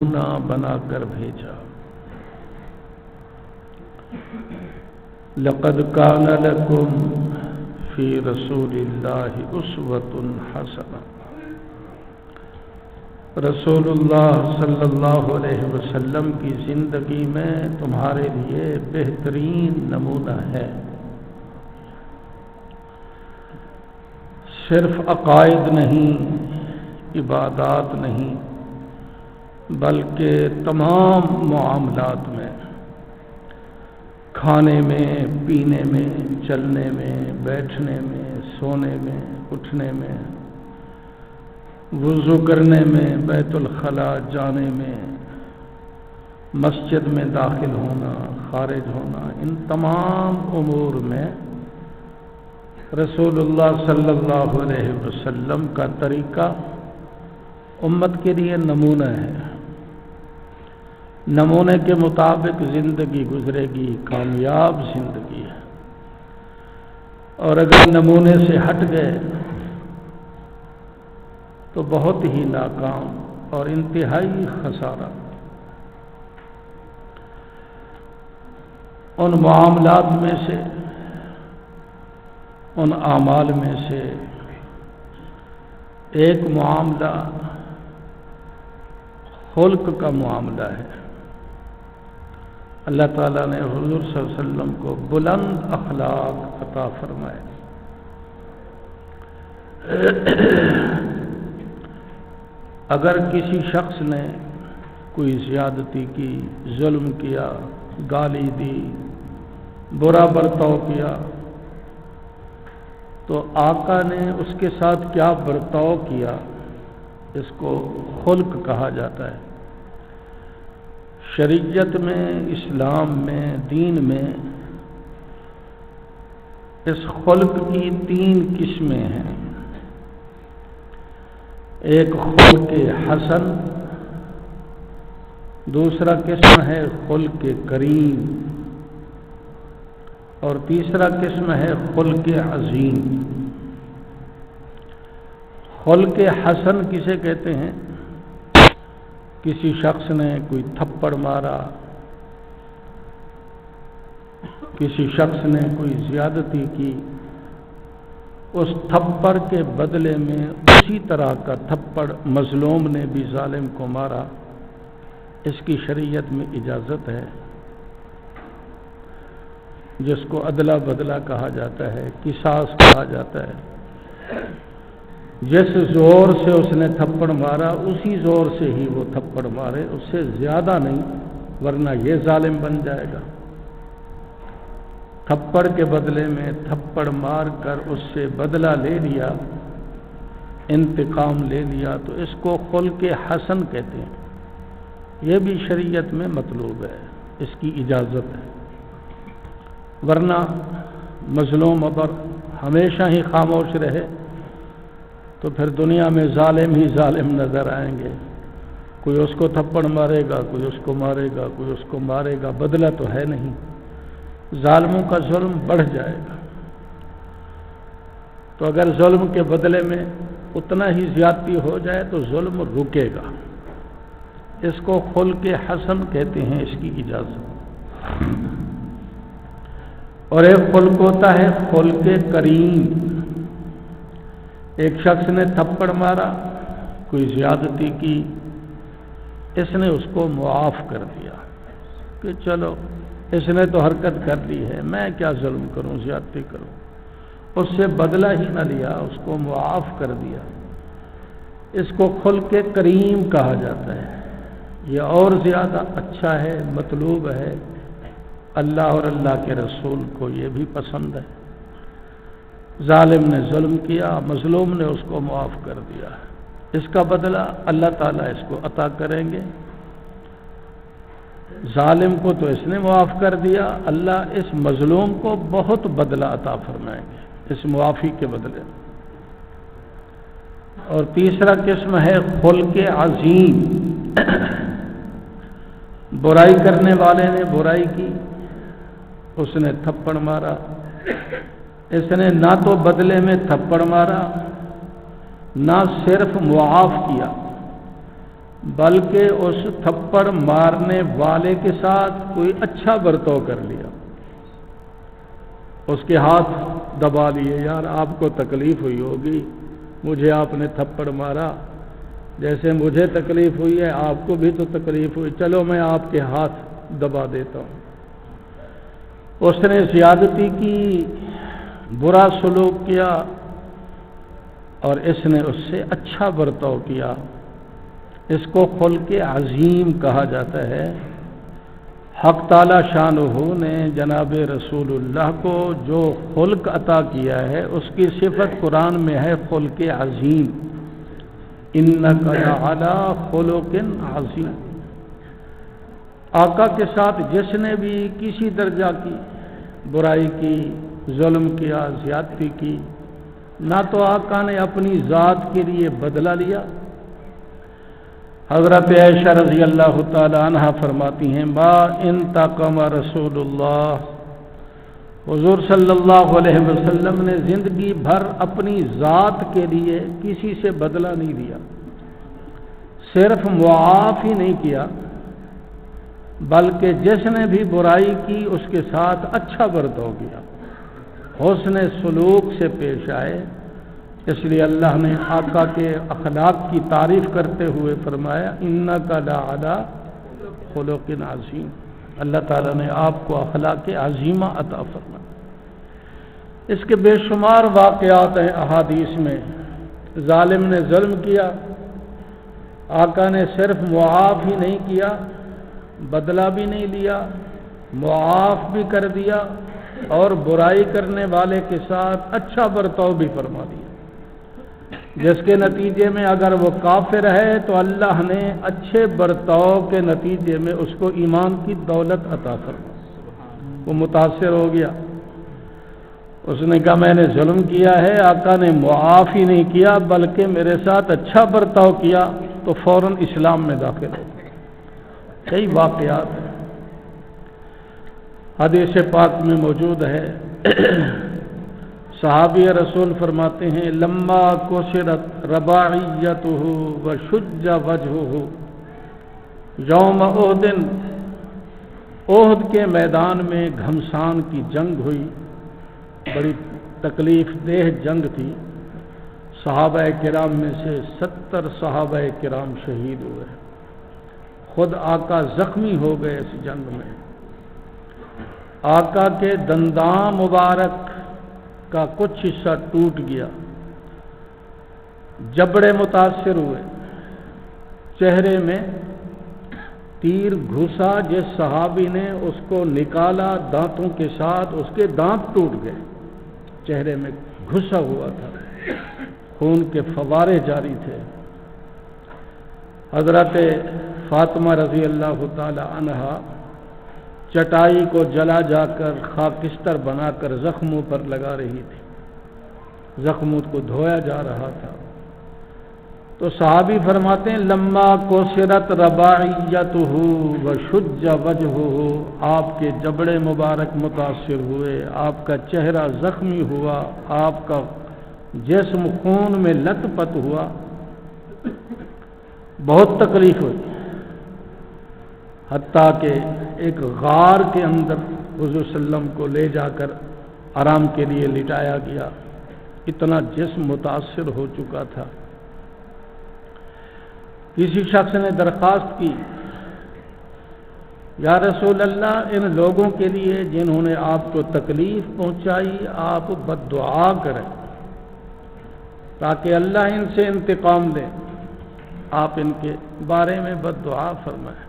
نمونہ بنا کر بھیجا۔ لقد کان لکم فی رسول اللہ اسوۃ حسنہ، رسول اللہ صلی اللہ علیہ وسلم کی زندگی میں تمہارے لیے بہترین نمونہ ہے۔ صرف عقائد نہیں، عبادات نہیں، بلکہ تمام معاملات میں، کھانے میں، پینے میں، چلنے میں، بیٹھنے میں، سونے میں، اٹھنے میں، وضو کرنے میں، بیت الخلاء جانے میں، مسجد میں داخل ہونا، خارج ہونا، ان تمام امور میں رسول اللہ صلی اللہ علیہ وسلم کا طریقہ امت کے لیے نمونہ ہے۔ نمونے کے مطابق زندگی گزرے گی، کامیاب زندگی ہے، اور اگر نمونے سے ہٹ گئے تو بہت ہی ناکام اور انتہائی خسارہ۔ ان معاملات میں سے، ان اعمال میں سے ایک معاملہ خلق کا معاملہ ہے۔ اللہ تعالیٰ نے حضور صلی اللہ علیہ وسلم کو بلند اخلاق عطا فرمائے۔ اگر کسی شخص نے کوئی زیادتی کی، ظلم کیا، گالی دی، برا برتاؤ کیا، تو آقا نے اس کے ساتھ کیا برتاؤ کیا، اس کو خلق کہا جاتا ہے۔ شریعت میں، اسلام میں، دین میں اس خلق کی 3 قسمیں ہیں۔ ایک خلق حسن، دوسرا قسم ہے خلق کریم، اور تیسرا قسم ہے خلق عظیم۔ خلق حسن کسے کہتے ہیں؟ کسی شخص نے کوئی تھپڑ مارا، کسی شخص نے کوئی زیادتی کی، اس تھپڑ کے بدلے میں اسی طرح کا تھپڑ مظلوم نے بھی ظالم کو مارا، اس کی شریعت میں اجازت ہے، جس کو عدلہ بدلہ کہا جاتا ہے، قصاص کہا جاتا ہے۔ جس زور سے اس نے تھپڑ مارا اسی زور سے ہی وہ تھپڑ مارے، اس سے زیادہ نہیں، ورنہ یہ ظالم بن جائے گا۔ تھپڑ کے بدلے میں تھپڑ مار کر اس سے بدلہ لے لیا، انتقام لے لیا، تو اس کو خلق حسن کہتے ہیں۔ یہ بھی شریعت میں مطلوب ہے، اس کی اجازت ہے، ورنہ مظلوم اگر ہمیشہ ہی خاموش رہے تو پھر دنیا میں ظالم ہی ظالم نظر آئیں گے۔ کوئی اس کو تھپڑ مارے گا، کوئی اس کو مارے گا، کوئی اس کو مارے گا، بدلہ تو ہے نہیں، ظالموں کا ظلم بڑھ جائے گا۔ تو اگر ظلم کے بدلے میں اتنا ہی زیادتی ہو جائے تو ظلم رکے گا۔ اس کو خلق حسن کہتے ہیں، اس کی اجازت۔ اور ایک خلق ہوتا ہے خلق کریم۔ ایک شخص نے تھپڑ مارا، کوئی زیادتی کی، اس نے اس کو معاف کر دیا کہ چلو اس نے تو حرکت کر لی ہے، میں کیا ظلم کروں، زیادتی کروں، اس سے بدلہ ہی نہ لیا، اس کو معاف کر دیا، اس کو خلق کریم کہا جاتا ہے۔ یہ اور زیادہ اچھا ہے، مطلوب ہے، اللہ اور اللہ کے رسول کو یہ بھی پسند ہے۔ ظالم نے ظلم کیا، مظلوم نے اس کو معاف کر دیا، اس کا بدلہ اللہ تعالیٰ اس کو عطا کریں گے۔ ظالم کو تو اس نے معاف کر دیا، اللہ اس مظلوم کو بہت بدلہ عطا فرمائیں گے اس معافی کے بدلے۔ اور تیسرا قسم ہے خلق عظیم۔ برائی کرنے والے نے برائی کی، اس نے تھپڑ مارا، اس نے نہ تو بدلے میں تھپڑ مارا، نہ صرف معاف کیا، بلکہ اس تھپڑ مارنے والے کے ساتھ کوئی اچھا برتاؤ کر لیا، اس کے ہاتھ دبا لیے، یار آپ کو تکلیف ہوئی ہوگی، مجھے آپ نے تھپڑ مارا، جیسے مجھے تکلیف ہوئی ہے آپ کو بھی تو تکلیف ہوئی، چلو میں آپ کے ہاتھ دبا دیتا ہوں۔ اس نے زیادتی کی، برا سلوک کیا، اور اس نے اس سے اچھا برتاؤ کیا۔ اس کو خلق عظیم کہا جاتا ہے۔ حق تعالی شانہ نے جناب رسول اللہ کو جو خلق عطا کیا ہے اس کی صفت قرآن میں ہے خلق عظیم، انک لعلی خلق عظیم۔ آقا کے ساتھ جس نے بھی کسی درجہ کی برائی کی، ظلم کیا، زیادتی کی، نہ تو آقا نے اپنی ذات کے لیے بدلہ لیا۔ حضرت عائشہ رضی اللہ تعالی عنہا فرماتی ہیں ما انتقم رسول اللہ، حضور صلی اللہ علیہ وسلم نے زندگی بھر اپنی ذات کے لیے کسی سے بدلہ نہیں لیا، صرف معاف ہی نہیں کیا، بلکہ جس نے بھی برائی کی اس کے ساتھ اچھا برتاؤ کیا، حسن سلوک سے پیش آئے۔ اس لیے اللہ نے آقا کے اخلاق کی تعریف کرتے ہوئے فرمایا انک لعلی خلق عظیم۔ اللہ تعالیٰ نے آپ کو اخلاق عظیمہ عطا فرمایا۔ اس کے بے شمار واقعات ہیں احادیث میں۔ ظالم نے ظلم کیا، آقا نے صرف معاف ہی نہیں کیا، بدلہ بھی نہیں لیا، معاف بھی کر دیا، اور برائی کرنے والے کے ساتھ اچھا برتاؤ بھی فرما دیا، جس کے نتیجے میں اگر وہ کافر ہے تو اللہ نے اچھے برتاؤ کے نتیجے میں اس کو ایمان کی دولت عطا فرما۔ وہ متاثر ہو گیا، اس نے کہا میں نے ظلم کیا ہے، آقا نے معاف ہی نہیں کیا بلکہ میرے ساتھ اچھا برتاؤ کیا، تو فوراً اسلام میں داخل ہو گیا۔ کئی واقعات ہیں، حدیث پاک میں موجود ہے۔ صحابی رسول فرماتے ہیں لما کسرت رباعیتہ وشج وجہہ یوم احد، احد کے میدان میں گھمسان کی جنگ ہوئی، بڑی تکلیف دہ جنگ تھی۔ صحابہ کرام میں سے 70 صحابہ کرام شہید ہوئے، خود آقا زخمی ہو گئے اس جنگ میں۔ آقا کے دنداں مبارک کا کچھ حصہ ٹوٹ گیا، جبڑے متاثر ہوئے، چہرے میں تیر گھسا، جس صحابی نے اس کو نکالا دانتوں کے ساتھ اس کے دانت ٹوٹ گئے، چہرے میں گھسا ہوا تھا، خون کے فوارے جاری تھے۔ حضرت فاطمہ رضی اللہ تعالی عنہا چٹائی کو جلا جا کر خاکستر بنا کر زخموں پر لگا رہی تھی، زخموں کو دھویا جا رہا تھا۔ تو صحابی فرماتے ہیں لما کسرت رباعیتہ وشج وجہہ، آپ کے جبڑے مبارک متاثر ہوئے، آپ کا چہرہ زخمی ہوا، آپ کا جسم خون میں لت پت ہوا، بہت تکلیف ہوئی، حتیٰ کہ ایک غار کے اندر حضور صلی اللہ علیہ وسلم کو لے جا کر آرام کے لیے لٹایا گیا، اتنا جسم متاثر ہو چکا تھا۔ کسی شخص نے درخواست کی یا رسول اللہ ان لوگوں کے لیے جنہوں نے آپ کو تکلیف پہنچائی آپ بد دعا کریں تاکہ اللہ ان سے انتقام لے، آپ ان کے بارے میں بد دعا فرمائیں۔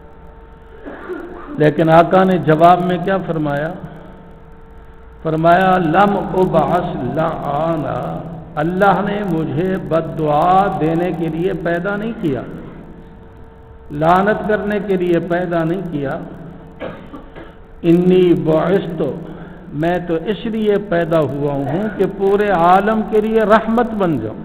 لیکن آقا نے جواب میں کیا فرمایا؟ فرمایا لم ابعث لعانا، اللہ نے مجھے بد دعا دینے کے لیے پیدا نہیں کیا، لعنت کرنے کے لیے پیدا نہیں کیا، انی بعثت، میں تو اس لیے پیدا ہوا ہوں کہ پورے عالم کے لیے رحمت بن جاؤں،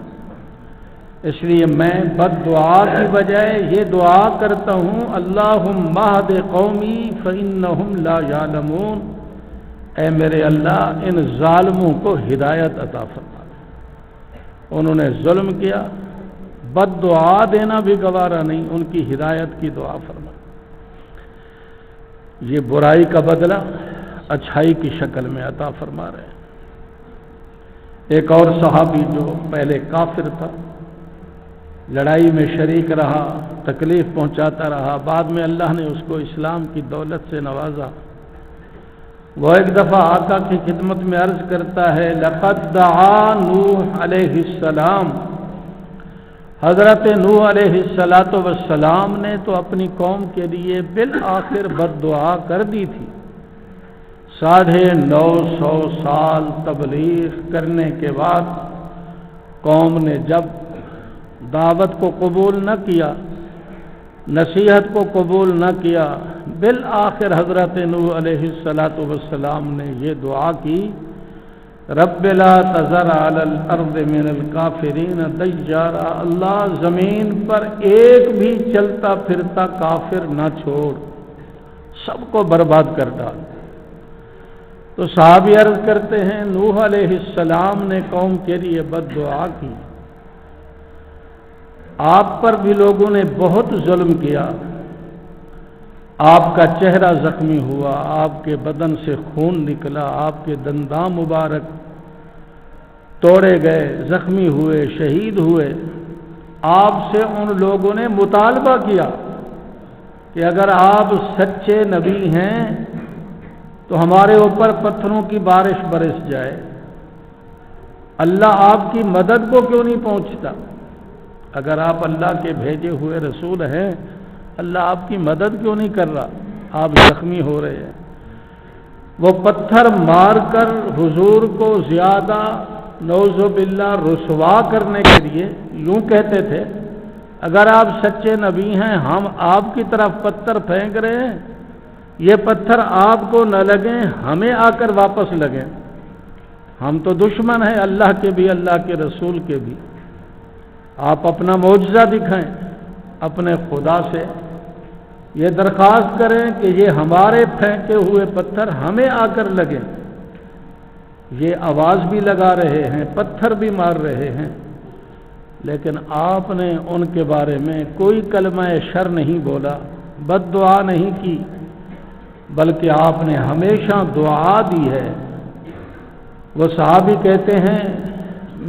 اس لیے میں بد دعا کی بجائے یہ دعا کرتا ہوں اللہم اہد قومی فانہم لا یعلمون، اے میرے اللہ ان ظالموں کو ہدایت عطا فرما، انہوں نے ظلم کیا، بد دعا دینا بھی گوارا نہیں، ان کی ہدایت کی دعا فرما۔ یہ برائی کا بدلہ اچھائی کی شکل میں عطا فرما رہے ہیں۔ ایک اور صحابی جو پہلے کافر تھا، لڑائی میں شریک رہا، تکلیف پہنچاتا رہا، بعد میں اللہ نے اس کو اسلام کی دولت سے نوازا، وہ ایک دفعہ آقا کی خدمت میں عرض کرتا ہے لقد دعا نوح علیہ السلام، حضرت نوح علیہ السلام نے تو اپنی قوم کے لیے بالآخر بد دعا کر دی تھی۔ 950 سال تبلیغ کرنے کے بعد قوم نے جب دعوت کو قبول نہ کیا، نصیحت کو قبول نہ کیا، بالآخر حضرت نوح علیہ السلام نے یہ دعا کی رب لا تذر علی الارض من الکافرین دیارا، اللہ زمین پر ایک بھی چلتا پھرتا کافر نہ چھوڑ، سب کو برباد کر ڈال۔ تو صحابی عرض کرتے ہیں نوح علیہ السلام نے قوم کے لیے بد دعا کی، آپ پر بھی لوگوں نے بہت ظلم کیا، آپ کا چہرہ زخمی ہوا، آپ کے بدن سے خون نکلا، آپ کے دنداں مبارک توڑے گئے، زخمی ہوئے، شہید ہوئے۔ آپ سے ان لوگوں نے مطالبہ کیا کہ اگر آپ سچے نبی ہیں تو ہمارے اوپر پتھروں کی بارش برس جائے، اللہ آپ کی مدد کو کیوں نہیں پہنچتا؟ اگر آپ اللہ کے بھیجے ہوئے رسول ہیں، اللہ آپ کی مدد کیوں نہیں کر رہا؟ آپ زخمی ہو رہے ہیں۔ وہ پتھر مار کر حضور کو زیادہ نعوذ باللہ رسوا کرنے کے لیے یوں کہتے تھے اگر آپ سچے نبی ہیں، ہم آپ کی طرف پتھر پھینک رہے ہیں، یہ پتھر آپ کو نہ لگیں، ہمیں آ کر واپس لگیں، ہم تو دشمن ہیں اللہ کے بھی، اللہ کے رسول کے بھی۔ آپ اپنا معجزہ دکھائیں، اپنے خدا سے یہ درخواست کریں کہ یہ ہمارے پھینکے ہوئے پتھر ہمیں آ کر لگیں۔ یہ آواز بھی لگا رہے ہیں، پتھر بھی مار رہے ہیں، لیکن آپ نے ان کے بارے میں کوئی کلمہ شر نہیں بولا، بد دعا نہیں کی، بلکہ آپ نے ہمیشہ دعا دی ہے۔ وہ صحابی کہتے ہیں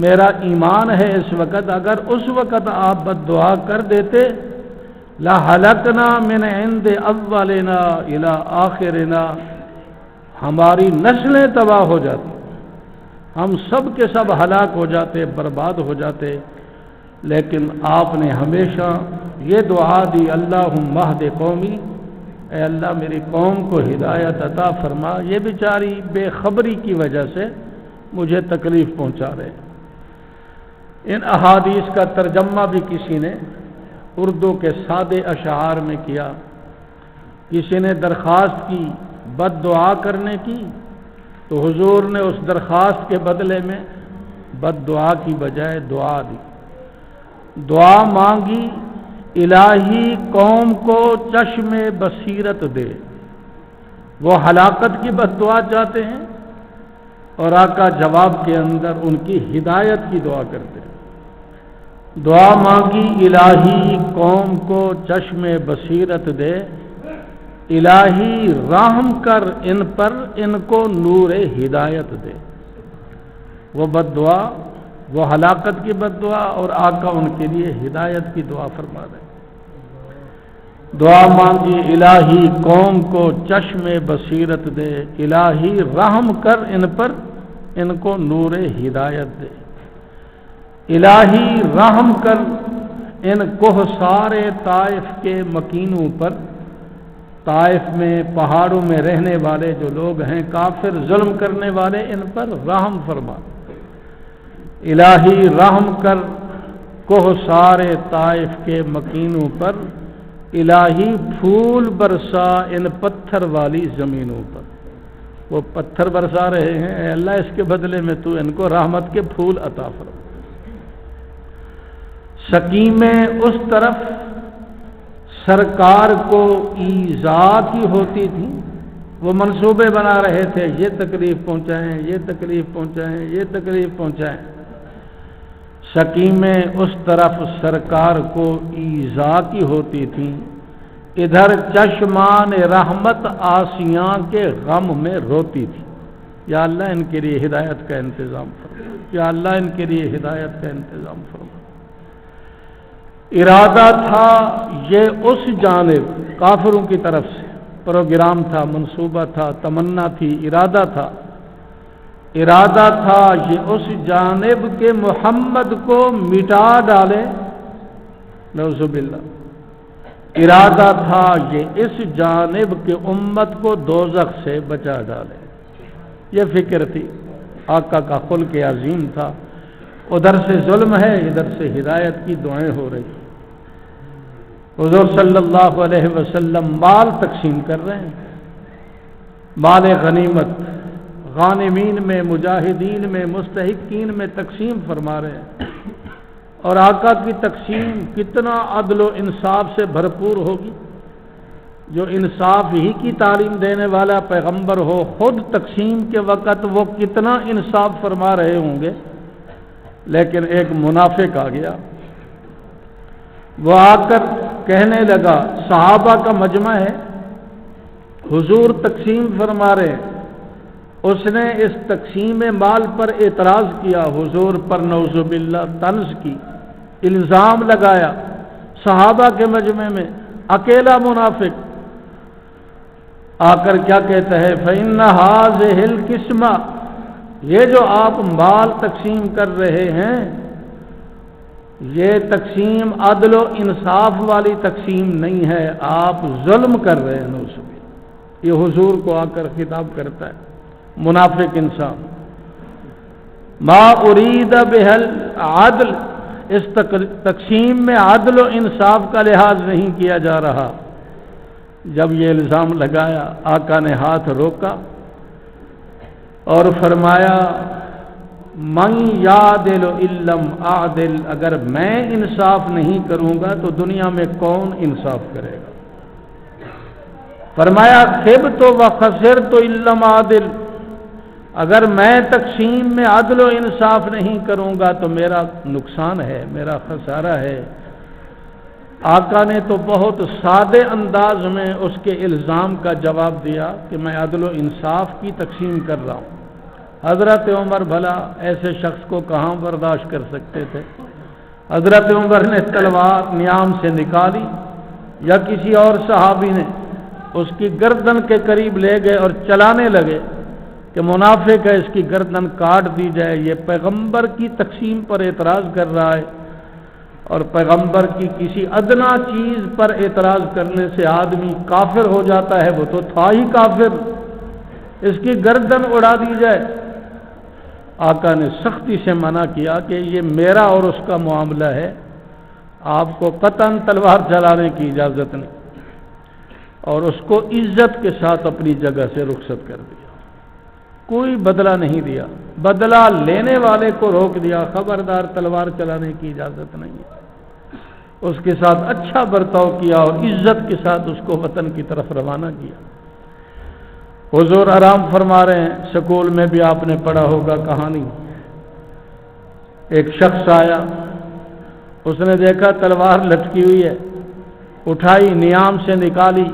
میرا ایمان ہے اس وقت اگر اس وقت آپ بد دعا کر دیتے لَهَلَكْنَا مِنْ عِنْدِ أَوَّلِنَا إِلَىٰ آخِرِنَا، ہماری نسلیں تباہ ہو جاتی، ہم سب کے سب ہلاک ہو جاتے، برباد ہو جاتے، لیکن آپ نے ہمیشہ یہ دعا دی اللہم اہد قومی، اے اللہ میری قوم کو ہدایت عطا فرما، یہ بیچاری بے خبری کی وجہ سے مجھے تکلیف پہنچا رہے۔ ان احادیث کا ترجمہ بھی کسی نے اردو کے سادے اشعار میں کیا، کسی نے درخواست کی بد دعا کرنے کی تو حضور نے اس درخواست کے بدلے میں بد دعا کی بجائے دعا دی، دعا مانگی الہی قوم کو چشم بصیرت دے۔ وہ ہلاکت کی بد دعا چاہتے ہیں اور آقا جواب کے اندر ان کی ہدایت کی دعا کرتے ہیں۔ دعا مانگی الہی قوم کو چشم بصیرت دے، الہی رحم کر ان پر، ان کو نور ہدایت دے۔ وہ بد دعا، وہ ہلاکت کی بد دعا، اور آقا ان کے لیے ہدایت کی دعا فرما دے۔ دعا مانگی الہی قوم کو چشم بصیرت دے، الہی رحم کر ان پر، ان کو نور ہدایت دے۔ الہی رحم کر ان کوہسار طائف کے مکینوں پر، طائف میں پہاڑوں میں رہنے والے جو لوگ ہیں کافر ظلم کرنے والے، ان پر رحم فرما۔ الہی رحم کر کوہسار طائف کے مکینوں پر، الہی پھول برسا ان پتھر والی زمینوں پر۔ وہ پتھر برسا رہے ہیں، اے اللہ اس کے بدلے میں تو ان کو رحمت کے پھول عطا فرما۔ سکیمیں اس طرف سرکار کو ایذا کی ہوتی تھی، وہ منصوبے بنا رہے تھے یہ تکلیف پہنچائیں، یہ تکلیف پہنچائیں، یہ تکلیف پہنچائیں۔ سقیمیں اس طرف سرکار کو ایذا کی ہوتی تھیں، ادھر چشمان رحمت آسیاں کے غم میں روتی تھی۔ یا اللہ ان کے لیے ہدایت کا انتظام فرما، یا اللہ ان کے لیے ہدایت کا انتظام فرما۔ ارادہ تھا یہ اس جانب کافروں کی طرف سے، پروگرام تھا، منصوبہ تھا، تمنا تھی، ارادہ تھا یہ اس جانب کے محمد کو مٹا ڈالے، نعوذ باللہ۔ ارادہ تھا یہ اس جانب کے امت کو دوزخ سے بچا ڈالے، یہ فکر تھی۔ آقا کا خلق عظیم تھا، ادھر سے ظلم ہے، ادھر سے ہدایت کی دعائیں ہو رہی۔ حضور صلی اللہ علیہ وسلم مال تقسیم کر رہے ہیں، مال غنیمت غانمین میں، مجاہدین میں، مستحقین میں تقسیم فرما رہے ہیں، اور آقا کی تقسیم کتنا عدل و انصاف سے بھرپور ہوگی۔ جو انصاف ہی کی تعلیم دینے والا پیغمبر ہو، خود تقسیم کے وقت وہ کتنا انصاف فرما رہے ہوں گے۔ لیکن ایک منافق آ گیا، وہ آ کر کہنے لگا، صحابہ کا مجمع ہے، حضور تقسیم فرما رہے ہیں، اس نے اس تقسیم مال پر اعتراض کیا، حضور پر نعوذ باللہ طنز کی، الزام لگایا۔ صحابہ کے مجمع میں اکیلا منافق آ کر کیا کہتا ہے، فَإِنَّ هَٰذِهِ الْقِسْمَةَ، یہ جو آپ مال تقسیم کر رہے ہیں، یہ تقسیم عدل و انصاف والی تقسیم نہیں ہے، آپ ظلم کر رہے ہیں۔ نعوذ باللہ، یہ حضور کو آ کر خطاب کرتا ہے، منافق انسان۔ ما ارید بہل عدل، اس تقسیم میں عدل و انصاف کا لحاظ نہیں کیا جا رہا۔ جب یہ الزام لگایا، آقا نے ہاتھ روکا اور فرمایا، من یعدل ان لم اعدل، اگر میں انصاف نہیں کروں گا تو دنیا میں کون انصاف کرے گا؟ فرمایا، خبت و خسرت ان لم اعدل، اگر میں تقسیم میں عدل و انصاف نہیں کروں گا تو میرا نقصان ہے، میرا خسارہ ہے۔ آقا نے تو بہت سادے انداز میں اس کے الزام کا جواب دیا کہ میں عدل و انصاف کی تقسیم کر رہا ہوں۔ حضرت عمر بھلا ایسے شخص کو کہاں برداشت کر سکتے تھے؟ حضرت عمر نے تلوار نیام سے نکالی، یا کسی اور صحابی نے اس کی گردن کے قریب لے گئے اور چلانے لگے کہ منافق ہے، اس کی گردن کاٹ دی جائے، یہ پیغمبر کی تقسیم پر اعتراض کر رہا ہے، اور پیغمبر کی کسی ادنا چیز پر اعتراض کرنے سے آدمی کافر ہو جاتا ہے، وہ تو تھا ہی کافر، اس کی گردن اڑا دی جائے۔ آقا نے سختی سے منع کیا کہ یہ میرا اور اس کا معاملہ ہے، آپ کو قطعاً تلوار چلانے کی اجازت نہیں، اور اس کو عزت کے ساتھ اپنی جگہ سے رخصت کر دیا، کوئی بدلہ نہیں دیا، بدلہ لینے والے کو روک دیا، خبردار تلوار چلانے کی اجازت نہیں ہے۔ اس کے ساتھ اچھا برتاؤ کیا اور عزت کے ساتھ اس کو وطن کی طرف روانہ کیا۔ حضور آرام فرما رہے ہیں، سکول میں بھی آپ نے پڑھا ہوگا کہانی، ایک شخص آیا، اس نے دیکھا تلوار لٹکی ہوئی ہے، اٹھائی، نیام سے نکالی،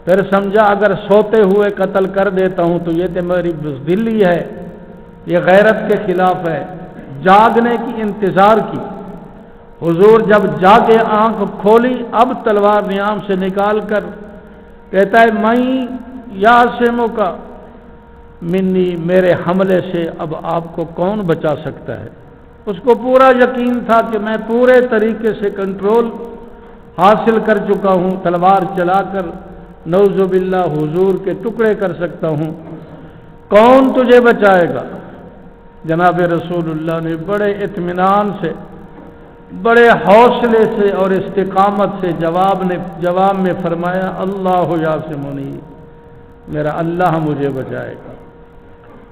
پھر سمجھا اگر سوتے ہوئے قتل کر دیتا ہوں تو یہ تو میری بزدلی ہے، یہ غیرت کے خلاف ہے، جاگنے کی انتظار کی۔ حضور جب جاگے آنکھ کھولی، اب تلوار نیام سے نکال کر کہتا ہے، میں یاسمو کا منی، میرے حملے سے اب آپ کو کون بچا سکتا ہے؟ اس کو پورا یقین تھا کہ میں پورے طریقے سے کنٹرول حاصل کر چکا ہوں، تلوار چلا کر نعوذ باللہ حضور کے ٹکڑے کر سکتا ہوں، کون تجھے بچائے گا؟ جناب رسول اللہ نے بڑے اطمینان سے، بڑے حوصلے سے اور استقامت سے جواب میں فرمایا، اللہ یاسمونی، میرا اللہ مجھے بچائے گا۔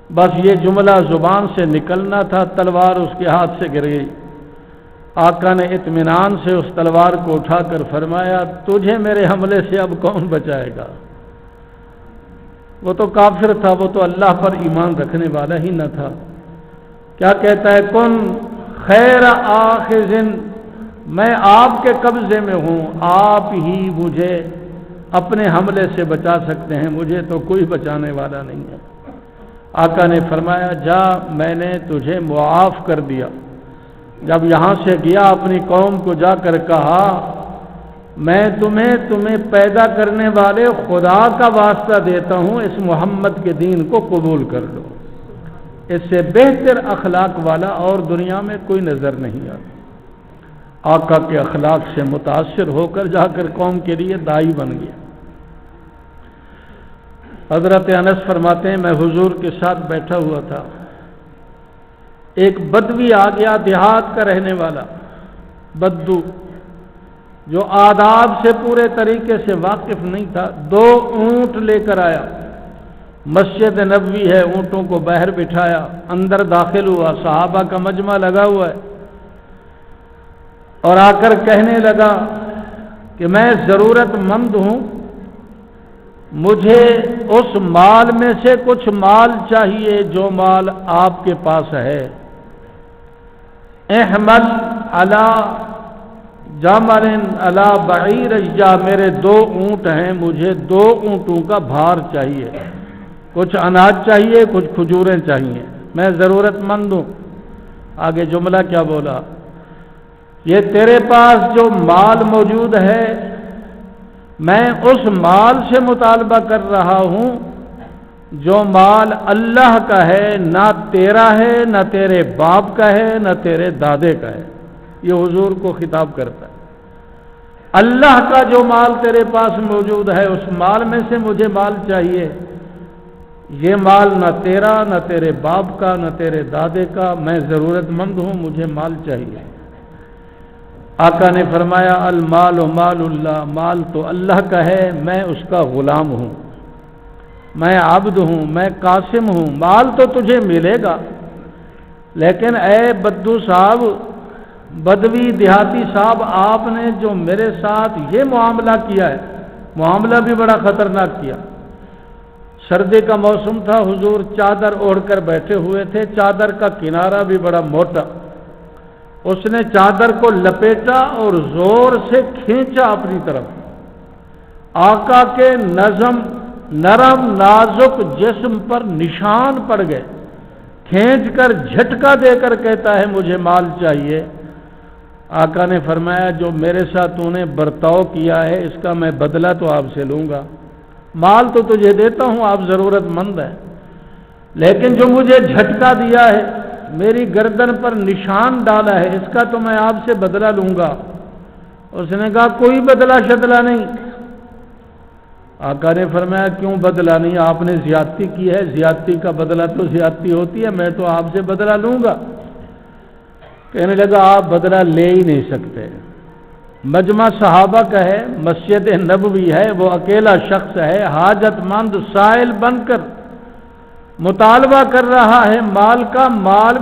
بس یہ جملہ زبان سے نکلنا تھا، تلوار اس کے ہاتھ سے گر گئی۔ آقا نے اطمینان سے اس تلوار کو اٹھا کر فرمایا، تجھے میرے حملے سے اب کون بچائے گا؟ وہ تو کافر تھا، وہ تو اللہ پر ایمان رکھنے والا ہی نہ تھا۔ کیا کہتا ہے، کن خیر آخذ، میں آپ کے قبضے میں ہوں، آپ ہی مجھے اپنے حملے سے بچا سکتے ہیں، مجھے تو کوئی بچانے والا نہیں ہے۔ آقا نے فرمایا جا، میں نے تجھے معاف کر دیا۔ جب یہاں سے گیا اپنی قوم کو جا کر کہا میں تمہیں پیدا کرنے والے خدا کا واسطہ دیتا ہوں، اس محمد کے دین کو قبول کر لو، اس سے بہتر اخلاق والا اور دنیا میں کوئی نظر نہیں آتا۔ آقا کے اخلاق سے متاثر ہو کر جا کر قوم کے لیے داعی بن گیا۔ حضرت انس فرماتے ہیں میں حضور کے ساتھ بیٹھا ہوا تھا، ایک بدوی آ گیا، دیہات کا رہنے والا بدو، جو آداب سے پورے طریقے سے واقف نہیں تھا، 2 اونٹ لے کر آیا، مسجد نبوی ہے، اونٹوں کو باہر بٹھایا، اندر داخل ہوا، صحابہ کا مجمع لگا ہوا ہے، اور آ کر کہنے لگا کہ میں ضرورت مند ہوں، مجھے اس مال میں سے کچھ مال چاہیے جو مال آپ کے پاس ہے۔ احمل علی جمل علی بعیر، یا میرے 2 اونٹ ہیں، مجھے 2 اونٹوں کا بھار چاہیے، کچھ اناج چاہیے، کچھ کھجوریں چاہیے، میں ضرورت مند ہوں۔ آگے جملہ کیا بولا، یہ تیرے پاس جو مال موجود ہے میں اس مال سے مطالبہ کر رہا ہوں جو مال اللہ کا ہے، نہ تیرا ہے، نہ تیرے باپ کا ہے، نہ تیرے دادے کا ہے۔ یہ حضور کو خطاب کرتا ہے، اللہ کا جو مال تیرے پاس موجود ہے اس مال میں سے مجھے مال چاہیے، یہ مال نہ تیرا، نہ تیرے باپ کا، نہ تیرے دادے کا، میں ضرورت مند ہوں، مجھے مال چاہیے۔ آقا نے فرمایا المال مال اللہ، مال تو اللہ کا ہے، میں اس کا غلام ہوں، میں عبد ہوں، میں قاسم ہوں، مال تو تجھے ملے گا، لیکن اے بدو صاحب، بدوی دیہاتی صاحب، آپ نے جو میرے ساتھ یہ معاملہ کیا ہے، معاملہ بھی بڑا خطرناک کیا۔ سردی کا موسم تھا، حضور چادر اوڑھ کر بیٹھے ہوئے تھے، چادر کا کنارہ بھی بڑا موٹا، اس نے چادر کو لپیٹا اور زور سے کھینچا اپنی طرف، آقا کے نرم نازک جسم پر نشان پڑ گئے، کھینچ کر جھٹکا دے کر کہتا ہے مجھے مال چاہیے۔ آقا نے فرمایا جو میرے ساتھ تو نے برتاؤ کیا ہے اس کا میں بدلہ تو آپ سے لوں گا، مال تو تجھے دیتا ہوں، آپ ضرورت مند ہے، لیکن جو مجھے جھٹکا دیا ہے، میری گردن پر نشان ڈالا ہے، اس کا تو میں آپ سے بدلہ لوں گا۔ اس نے کہا کوئی بدلہ شدلہ نہیں۔ آقا نے فرمایا کیوں بدلہ نہیں، آپ نے زیادتی کی ہے، زیادتی کا بدلہ تو زیادتی ہوتی ہے، میں تو آپ سے بدلہ لوں گا۔ کہنے لگا آپ بدلہ لے ہی نہیں سکتے، مجمع صحابہ کا ہے، مسجد نبوی ہے، وہ اکیلا شخص ہے، حاجت مند سائل بن کر مطالبہ کر رہا ہے مال کا، مال